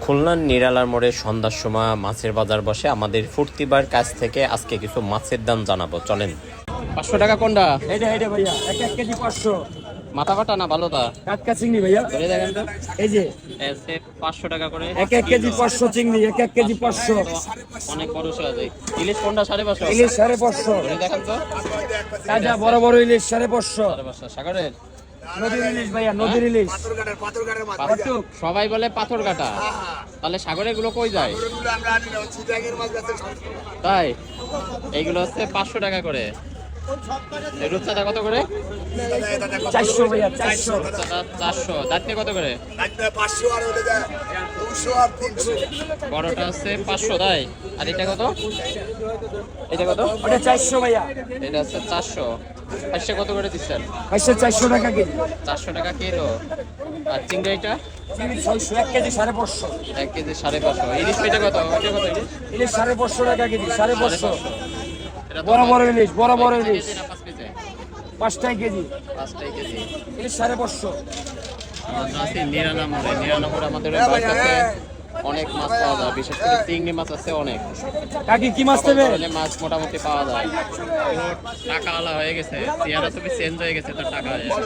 খুলনার নিরালার মোড়ে সন্ধ্যার সময় মাছের বাজার বসে। আমাদের ফুর্তিবার কাছ থেকে আজকে কিছু মাছের দাম জানাবো, চলেন। 500 টাকা কোনটা? এটা ভাইয়া 1 কেজি 500। মাথা কাটা না ভালোটা? টাটকা চিংড়ি ভাইয়া, ধরে দেখেন তো। এই যে এসে 500 টাকা করে 1 কেজি 500 চিংড়ি, 1 কেজি 500। অনেক বড় সাইজ। ইলিশ কোনটা? 550। ইলিশ 550। ধরে দেখেন তো। তাজা বড় বড় ইলিশ 550। 550 সাগরের নদীর ইলিশ ভাইয়া, নদীর ইলিশ। সবাই বলে পাথর কাটা, তাহলে সাগরের গুলো কই যায়? তাই এইগুলো হচ্ছে 500 টাকা করে। রূপচাঁদা কত করে? 400 ভাইয়া, 400। 400। দাঁতনে কত করে? বড়টা হচ্ছে 500। তাই আর এটা কত? এটা কত? ওটা 400 ভাইয়া। এটা হচ্ছে 400। পাঁচশো কত করে দিচ্ছেন? 400 টাকা কেজি। 400 টাকা কিলো। আর চিংড়িটা? চিংড়ি 600, 1 কেজি 550। 1 কেজি 550। ইলিশ পেটে কত? ওইটা কত ইলিশ? ইলিশ 550 টাকা কেজি, 550। এটা তো বড় বড় ইলিশ, বড় বড় 5 ইলিশ কেজি না 5 কেজি? 5টাই কেজি। 5টাই কেজি। ইলিশ 550। আমরা আছি নিরালা মোড়ে। নিরালা মোড়ে আমাদের বাড়িতে অনেক মাছ পাওয়া যায়, বিশেষ করে চিংড়ি মাছ আছে অনেক। কাকি কি মাছ নেবে? মাছ মোটামুটি পাওয়া যায়। টাকা আলা হয়ে গেছে, চেহারা ছবি চেঞ্জ হয়ে গেছে, তার টাকা হয়ে গেছে।